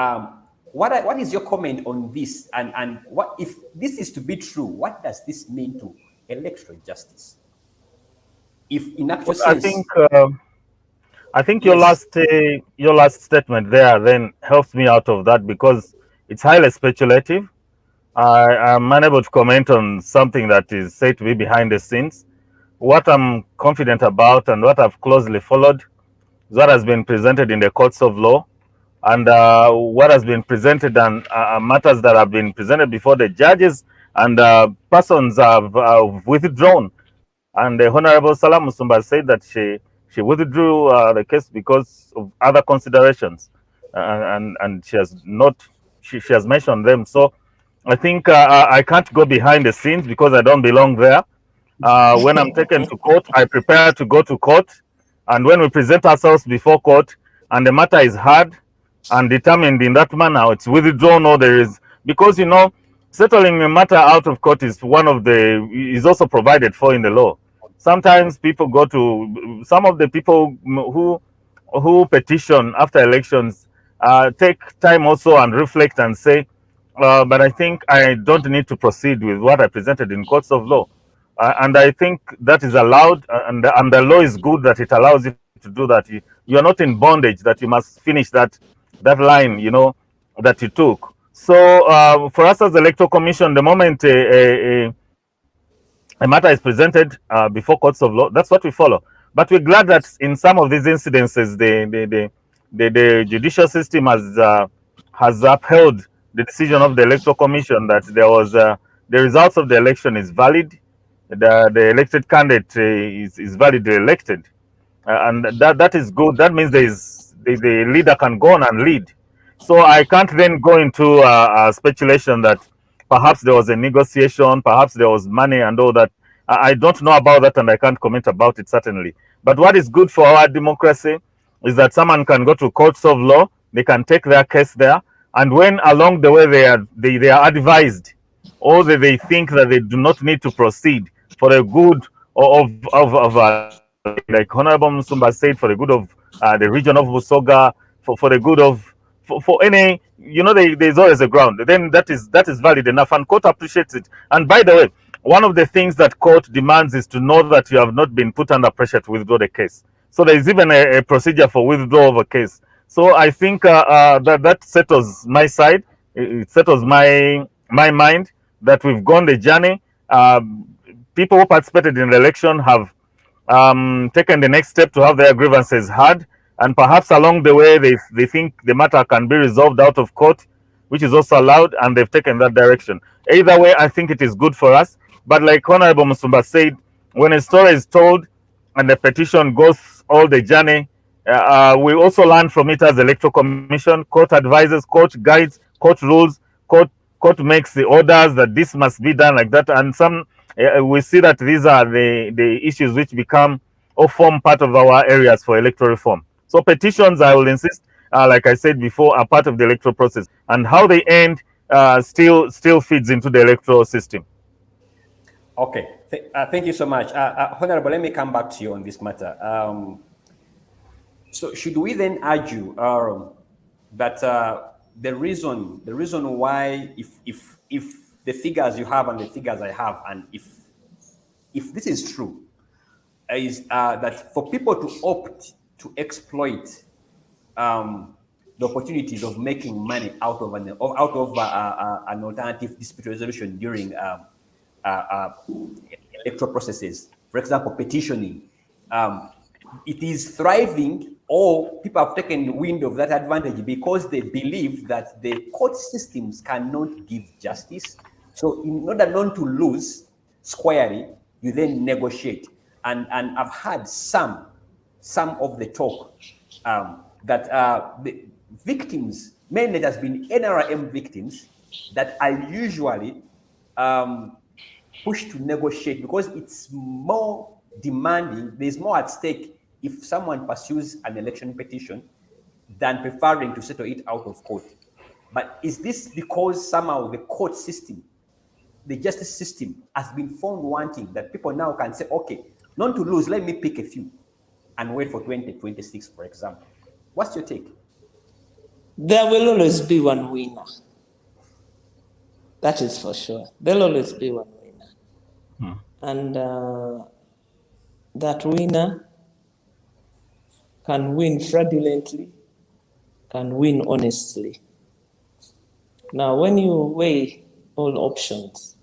what is your comment on this? And what if this is to be true, what does this mean to electoral justice? If in actual sense, I think yes. your last statement there then helps me out of that because it's highly speculative. I'm unable to comment on something that is said to be behind the scenes. What I'm confident about and what I've closely followed is what has been presented in the courts of law, and what has been presented and matters that have been presented before the judges, and persons have withdrawn. And the Honorable Salaamu Musumba said that she withdrew the case because of other considerations, and she has not she has mentioned them. So I think I can't go behind the scenes because I don't belong there. When I'm taken to court, I prepare to go to court, and when we present ourselves before court, and the matter is heard and determined in that manner, it's withdrawn or there is, because settling a matter out of court is is also provided for in the law. Sometimes people go to, some of the people who petition after elections take time also and reflect and say, but I think I don't need to proceed with what I presented in courts of law. And I think that is allowed, and the law is good that it allows you to do that. You are not in bondage that you must finish that line, that you took. So for us as the Electoral Commission, the moment a matter is presented before courts of law, that's what we follow. But we're glad that in some of these incidences, the judicial system has upheld the decision of the Electoral Commission that there was the results of the election is valid, the elected candidate is validly elected, and that is good. That means the leader can go on and lead. So I can't then go into speculation that perhaps there was a negotiation, perhaps there was money and all that. I don't know about that, and I can't comment about it certainly. But what is good for our democracy is that someone can go to courts of law, they can take their case there, and when along the way they are advised, or they think that they do not need to proceed for the good like Honorable Musumba said, for the good of the region of Busoga, for the good of for any, there's always a ground. Then that is valid enough, and court appreciates it. And by the way, one of the things that court demands is to know that you have not been put under pressure to withdraw the case. So there is even a procedure for withdrawal of a case. So I think that settles my side. It settles my mind that we've gone the journey. People who participated in the election have taken the next step to have their grievances heard, and perhaps along the way they think the matter can be resolved out of court, which is also allowed, and they've taken that direction. Either way, I think it is good for us. But like Honorable Musumba said, when a story is told and the petition goes all the journey, we also learn from it as Electoral Commission. Court advises, court guides, court rules, court makes the orders that this must be done like that, and we see that these are the issues which become or form part of our areas for electoral reform. So petitions, I will insist, like I said before, are part of the electoral process, and how they end still feeds into the electoral system. Okay, thank you so much. Honorable, let me come back to you on this matter. So should we then argue that the reason why, if the figures you have and the figures I have, and if this is true, is that for people to opt to exploit the opportunities of making money out of an alternative dispute resolution during electoral processes, for example, petitioning, it is thriving, or people have taken wind of that advantage because they believe that the court systems cannot give justice. So in order not to lose squarely, you then negotiate. And I've had some of the talk that the victims, mainly it has been NRM victims, that are usually pushed to negotiate because it's more demanding. There's more at stake if someone pursues an election petition than preferring to settle it out of court. But is this because somehow the court system, the justice system, has been found wanting, that people now can say, okay, not to lose, let me pick a few and wait for 2026, for example? What's your take? There will always be one winner. That is for sure. There'll always be one winner. And that winner can win fraudulently, can win honestly. Now, when you weigh all options,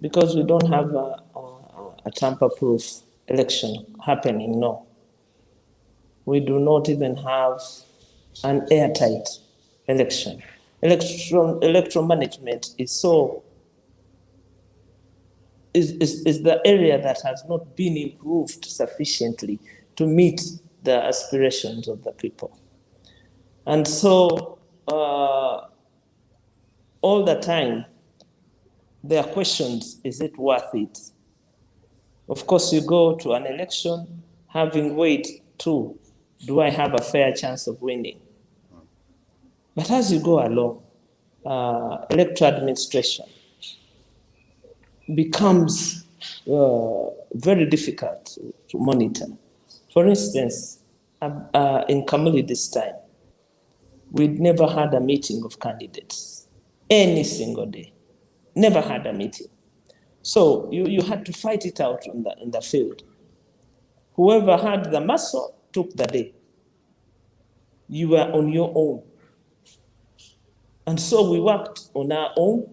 because we don't have a tamper-proof election happening, no. We do not even have an airtight election. Electoral management is the area that has not been improved sufficiently to meet the aspirations of the people. And so all the time, there are questions: is it worth it? Of course, you go to an election having weighed two, do I have a fair chance of winning? But as you go along, electoral administration becomes very difficult to monitor. For instance, in Kamuli this time, we'd never had a meeting of candidates, any single day. Never had a meeting. So you had to fight it out in the field. Whoever had the muscle took the day. You were on your own. And so we worked on our own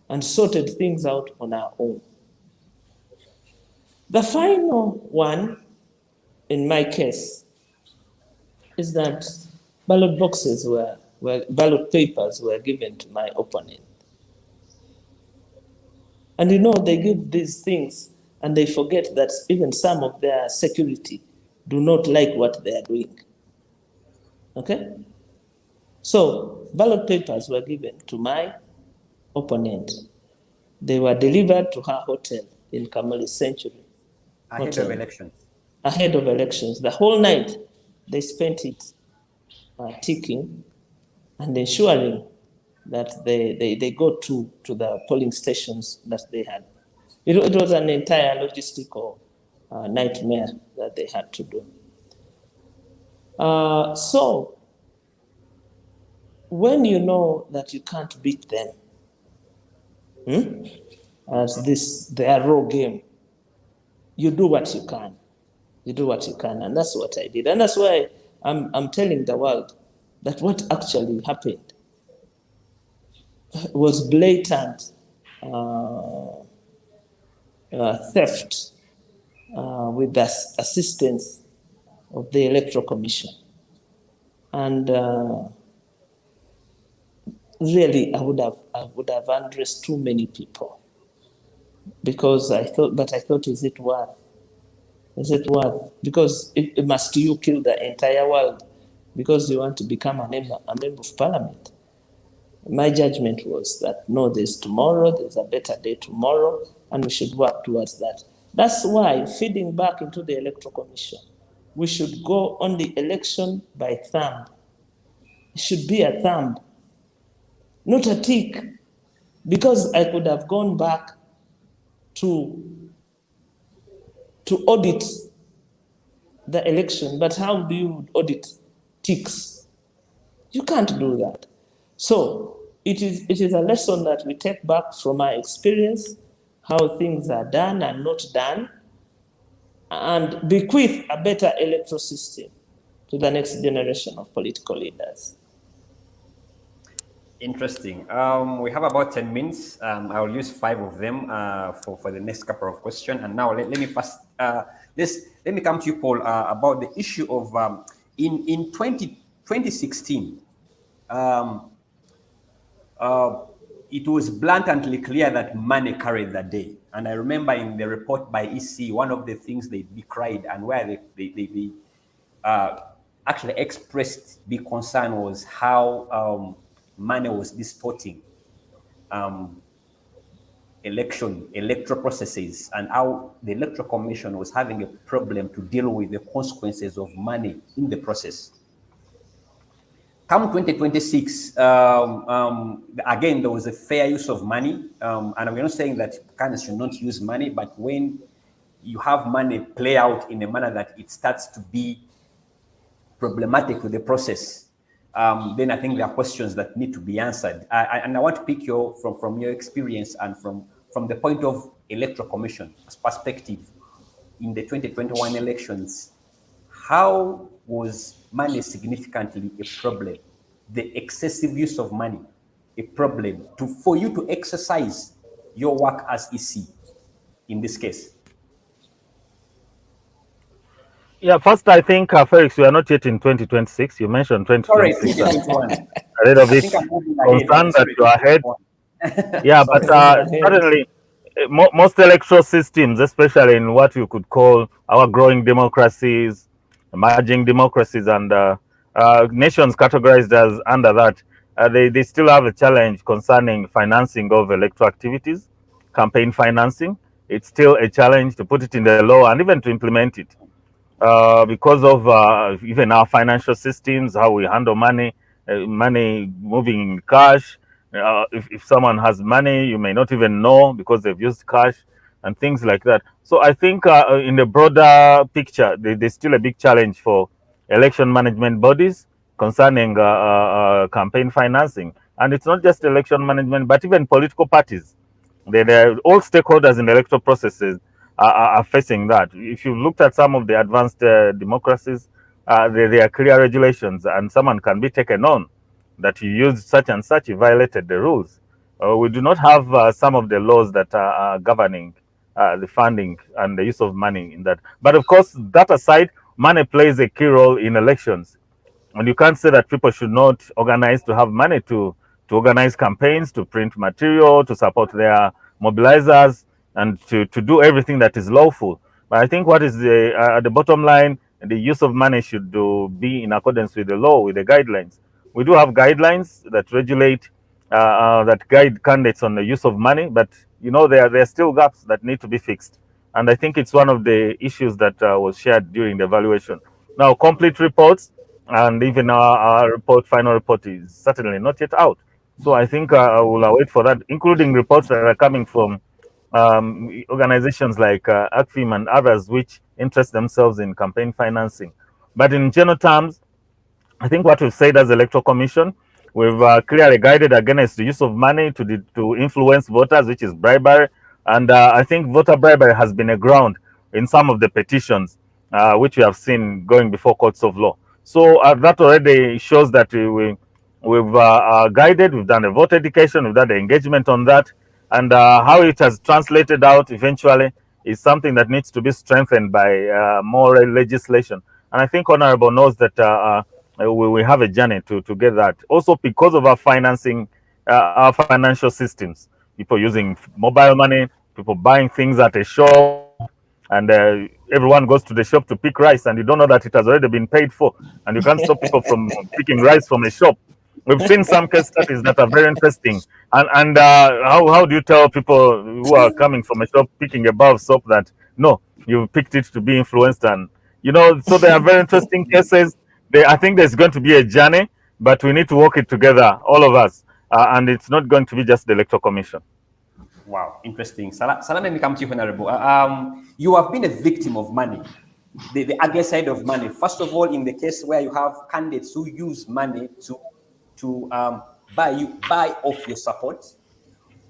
and sorted things out on our own. The final one, in my case, is that ballot papers were given to my opponent. And they give these things and they forget that even some of their security do not like what they are doing. Okay? So ballot papers were given to my opponent. They were delivered to her hotel in Kamali Century. Ahead of elections. Ahead of elections. The whole night they spent it ticking and ensuring that they go to the polling stations that they had. It was an entire logistical nightmare that they had to do. So when you know that you can't beat them, as their raw game, you do what you can. You do what you can, and that's what I did. And that's why I'm telling the world that what actually happened was blatant theft with the assistance of the Electoral Commission. And really, I would have undressed too many people because I thought, is it worth? Is it worth? Because must you kill the entire world because you want to become a member of parliament? My judgment was that no, there's tomorrow, there's a better day tomorrow, and we should work towards that. That's why, feeding back into the Electoral Commission, we should go on the election by thumb. It should be a thumb, not a tick, because I could have gone back to audit the election, but how do you audit ticks? You can't do that. So it is a lesson that we take back from our experience, how things are done and not done, and bequeath a better electoral system to the next generation of political leaders. Interesting. We have about 10 minutes. I'll use 5 of them for the next couple of questions. And now let me first, let me come to you, Paul, about the issue of in 2016, it was blatantly clear that money carried the day. And I remember in the report by EC, one of the things they decried and where they actually expressed big concern was how money was distorting electoral processes, and how the Electoral Commission was having a problem to deal with the consequences of money in the process. Come 2026, again, there was a fair use of money, and we're not saying that candidates should not use money, but when you have money play out in a manner that it starts to be problematic with the process, then I think there are questions that need to be answered. And I want to pick from your experience and from the point of Electoral Commission perspective in the 2021 elections. How was money significantly a problem? The excessive use of money a problem for you to exercise your work as EC in this case? Yeah, first, I think, Felix, we are not yet in 2026. You mentioned 2026. Sorry, a little bit concerned that you are ahead. Yeah, but certainly, most electoral systems, especially in what you could call our growing democracies, emerging democracies, and nations categorized as under that, they still have a challenge concerning financing of electoral activities, campaign financing. It's still a challenge to put it in the law and even to implement it. Because of even our financial systems, how we handle money, money moving in cash. If someone has money, you may not even know because they've used cash and things like that. So I think in the broader picture, there's still a big challenge for election management bodies concerning campaign financing. And it's not just election management, but even political parties. All stakeholders in the electoral processes are facing that. If you looked at some of the advanced democracies, there are clear regulations, and someone can be taken on that you used such and such, you violated the rules. We do not have some of the laws that are governing the funding and the use of money in that. But of course, that aside, money plays a key role in elections. And you can't say that people should not organize to have money to organize campaigns, to print material, to support their mobilizers, and to do everything that is lawful. But I think what is at the bottom line, the use of money should be in accordance with the law, with the guidelines. We do have guidelines that regulate, that guide candidates on the use of money, but there are still gaps that need to be fixed. And I think it's one of the issues that was shared during the evaluation. Now, complete reports and even our final report is certainly not yet out. So I think I will await for that, including reports that are coming from organizations like ACFIM and others which interest themselves in campaign financing. But in general terms, I think what we've said as Electoral Commission, we've clearly guided against the use of money to influence voters, which is bribery. And I think voter bribery has been a ground in some of the petitions which we have seen going before courts of law. So that already shows that we've guided, we've done a voter education, we've done the engagement on that. And how it has translated out eventually is something that needs to be strengthened by more legislation. And I think Honorable knows that we have a journey to get that. Also because of our financing, our financial systems, people using mobile money, people buying things at a shop, and everyone goes to the shop to pick rice, and you don't know that it has already been paid for, and you can't stop people from picking rice from a shop. We've seen some case studies that are very interesting. And how do you tell people who are coming from a shop picking a bar of soap that, no, you picked it to be influenced? And, so there are very interesting cases. I think there's going to be a journey, but we need to work it together, all of us. And it's not going to be just the Electoral Commission. Wow, interesting. Salaamu, let me come to you, Honorable. You have been a victim of money, the other side of money. First of all, in the case where you have candidates who use money to buy off your support,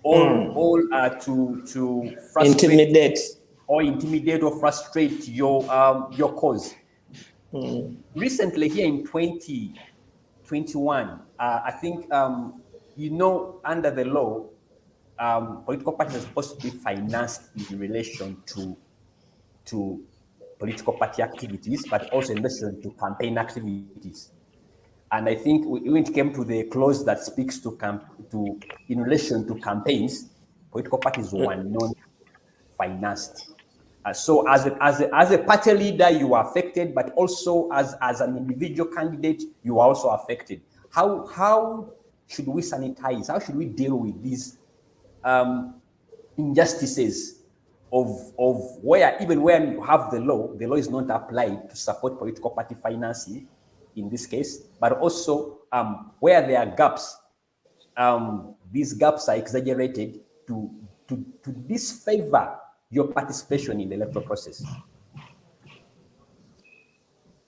all to Intimidate. intimidate or frustrate your cause. Recently, here in 2021, I think under the law, political parties are supposed to be financed in relation to political party activities, but also in relation to campaign activities. And I think when it came to the clause that speaks to in relation to campaigns, political parties were not financed. So as a party leader, you are affected, but also as an individual candidate, you are also affected. How should we sanitize? How should we deal with these injustices of where even when you have the law is not applied to support political party financing in this case, but also where there are gaps, these gaps are exaggerated to disfavor your participation in the electoral process.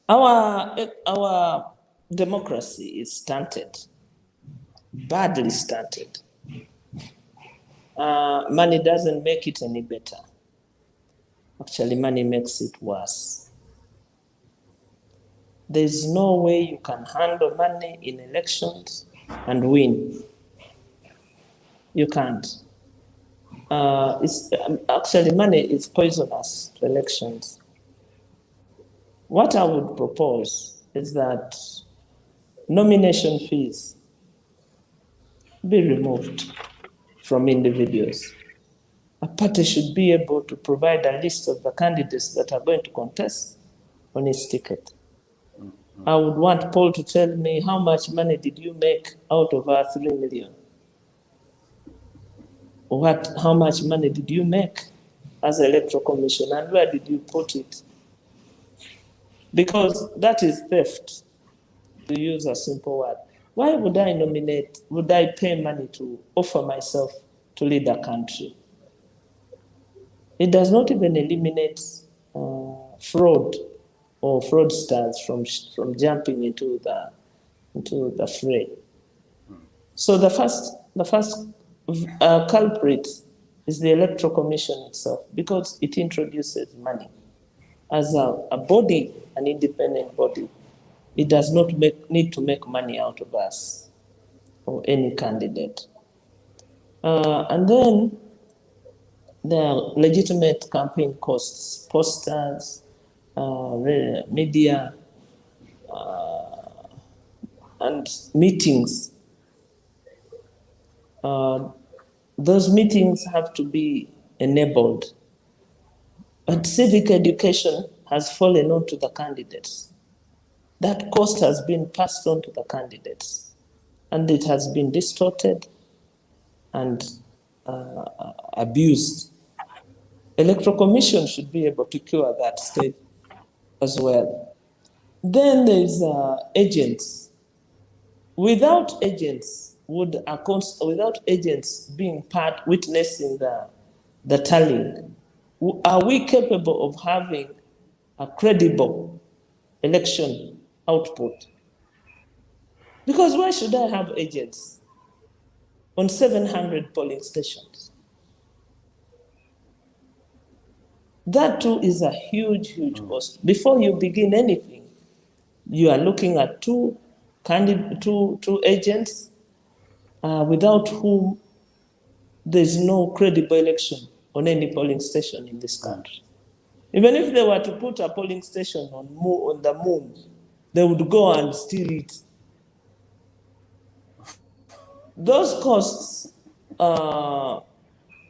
Our democracy is stunted, badly stunted. Money doesn't make it any better. Actually, money makes it worse. There's no way you can handle money in elections and win. You can't. Actually, money is poisonous to elections. What I would propose is that nomination fees be removed from individuals. A party should be able to provide a list of the candidates that are going to contest on its ticket. I would want Paul to tell me how much money did you make out of our 3 million? How much money did you make as Electoral Commission, and where did you put it? Because that is theft, to use a simple word. Why would I pay money to offer myself to lead a country? It does not even eliminate fraud or fraudsters from jumping into the fray. So the first culprit is the Electoral Commission itself, because it introduces money. As a body, an independent body, it does not need to make money out of us or any candidate. And then there are legitimate campaign costs, posters, media, and meetings. Those meetings have to be enabled. But civic education has fallen onto the candidates. That cost has been passed on to the candidates, and it has been distorted and abused. Electoral Commission should be able to cure that state as well. Then there's agents. Without agents being witnessing the tallying, are we capable of having a credible election output? Because why should I have agents on 700 polling stations? That too is a huge cost. Before you begin anything, you are looking at two agents without whom there's no credible election on any polling station in this country. Even if they were to put a polling station on the moon, they would go and steal it. Those costs, the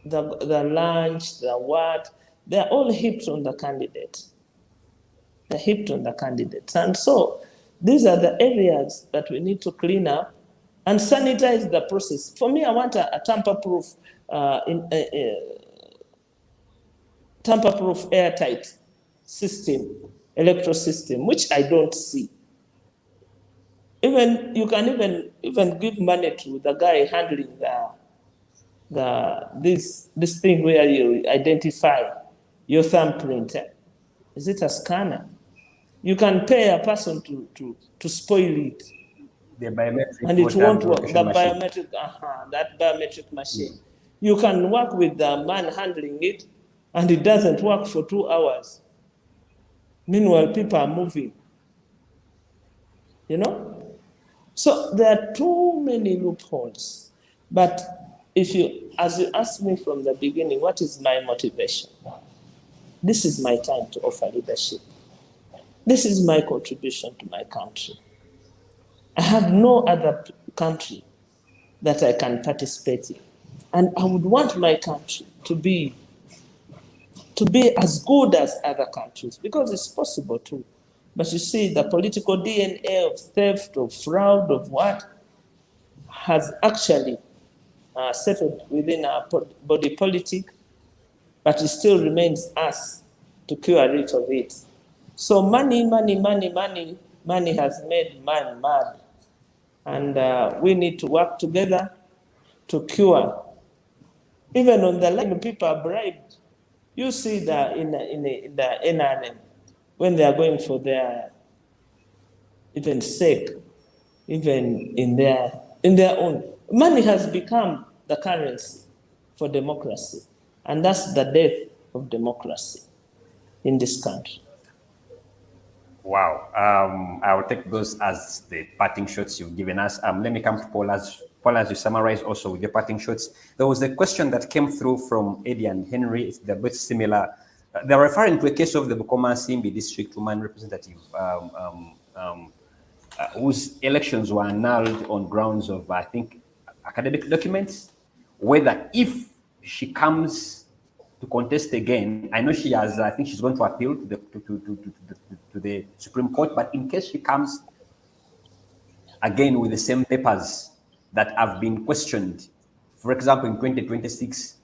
lunch, the what, they're all heaped on the candidate. They're heaped on the candidates. And so these are the areas that we need to clean up and sanitize the process. For me, I want a tamper-proof, tamper-proof airtight system, electoral system, which I don't see. Even you can even give money to the guy handling this thing where you identify your thumbprint. Is it a scanner? You can pay a person to spoil it. The biometric and it voter won't work. verification machine. That biometric machine. You can work with the man handling it, and it doesn't work for 2 hours. Meanwhile, people are moving. You know? So there are too many loopholes. But as you asked me from the beginning, what is my motivation? This is my time to offer leadership. This is my contribution to my country. I have no other country that I can participate in. And I would want my country to be as good as other countries, because it's possible too. But you see, the political DNA of theft, of fraud, of what, has actually settled within our body politic, but it still remains us to cure it of it. So money has made man mad. And we need to work together to cure. Even on the line, people are bribed. You see that in the NRM, when they are going for their even sake, even in their own, money has become the currency for democracy. And that's the death of democracy in this country. Wow. I will take those as the parting shots you've given us. Let me come to Paul as you summarize also with your parting shots. There was a question that came through from Eddie and Henry. It's a bit similar. They're referring to a case of the Bukoma Simbi district woman representative whose elections were annulled on grounds of, I think, academic documents. Whether if she comes to contest again, I know she has, I think she's going to appeal to the Supreme Court, but in case she comes again with the same papers that have been questioned, for example, in 2026,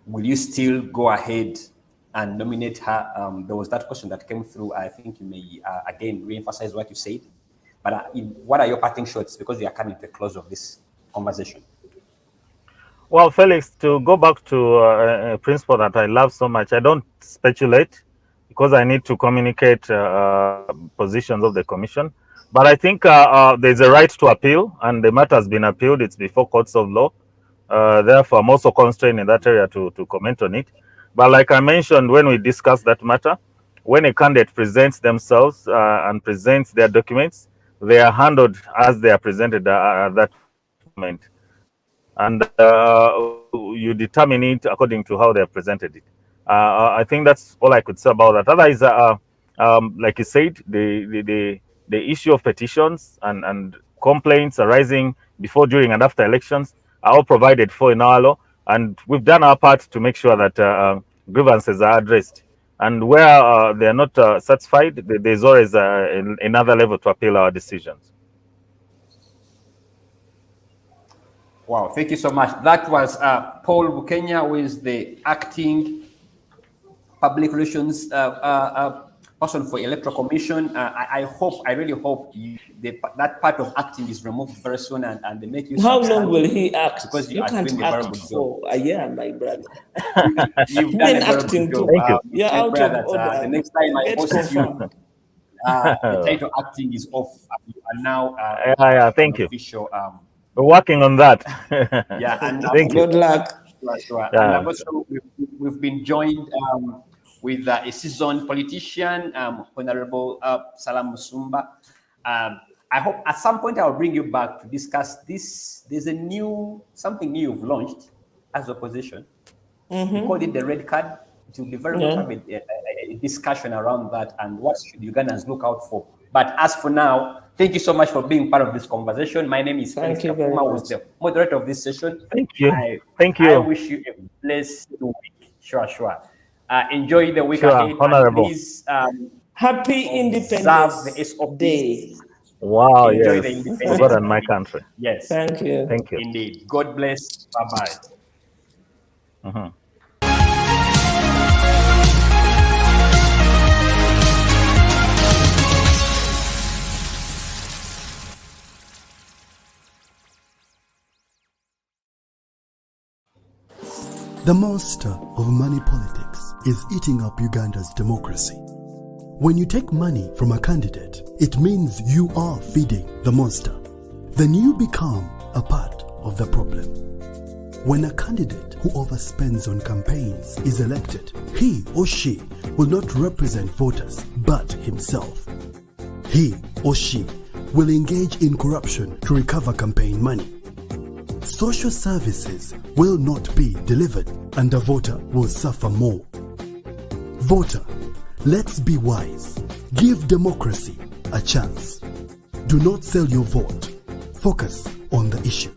will you still go ahead and nominate her? There was that question that came through. I think you may, again, re-emphasize what you said. But what are your parting shots, because we are coming to the close of this conversation? Well, Felix, to go back to a principle that I love so much, I don't speculate because I need to communicate positions of the commission. But I think there's a right to appeal, and the matter has been appealed. It's before courts of law. Therefore, I'm also constrained in that area to comment on it. But like I mentioned when we discussed that matter, when a candidate presents themselves and presents their documents, they are handled as they are presented at that moment. And you determine it according to how they have presented it. I think that's all I could say about that. Otherwise, like you said, the issue of petitions and complaints arising before, during, and after elections are all provided for in our law, and we've done our part to make sure that grievances are addressed. And where they are not satisfied, there's always another level to appeal our decisions. Wow, thank you so much. That was Paul Bukenya, who is the acting public relations person for Electoral Commission. I really hope that part of acting is removed very soon and they make you. How long will he act? Because you can't act for a year, my brother. You've done a very good job. Thank you. You're out of order. The next time I host you, the title acting is off. You are now thank you. Official. We're working on that. Yeah, and thank you. Good luck. Sure. Yeah. And also we've been joined with a seasoned politician, Honorable Salaamu Musumba. I hope at some point I'll bring you back to discuss this. There's something new you've launched as opposition. You called it the red card. It will be very much a discussion around that and what should Ugandans look out for. But as for now, thank you so much for being part of this conversation. My name is Felix Kafuma, who is the moderator of this session. Thank you. Thank you. I wish you a blessed week. Sure. Enjoy the week ahead. Honorable. Please, Happy Independence Day. Wow, Enjoy yes. the independence. God and my country. Yes. Thank you. Thank you. Indeed. God bless. Bye-bye. The monster of money politics is eating up Uganda's democracy. When you take money from a candidate, it means you are feeding the monster. then you become a part of the problem. When a candidate who overspends on campaigns is elected, he or she will not represent voters but himself. He or she will engage in corruption to recover campaign money. Social services will not be delivered and the voter will suffer more. Voter, let's be wise. Give democracy a chance. Do not sell your vote. Focus on the issue.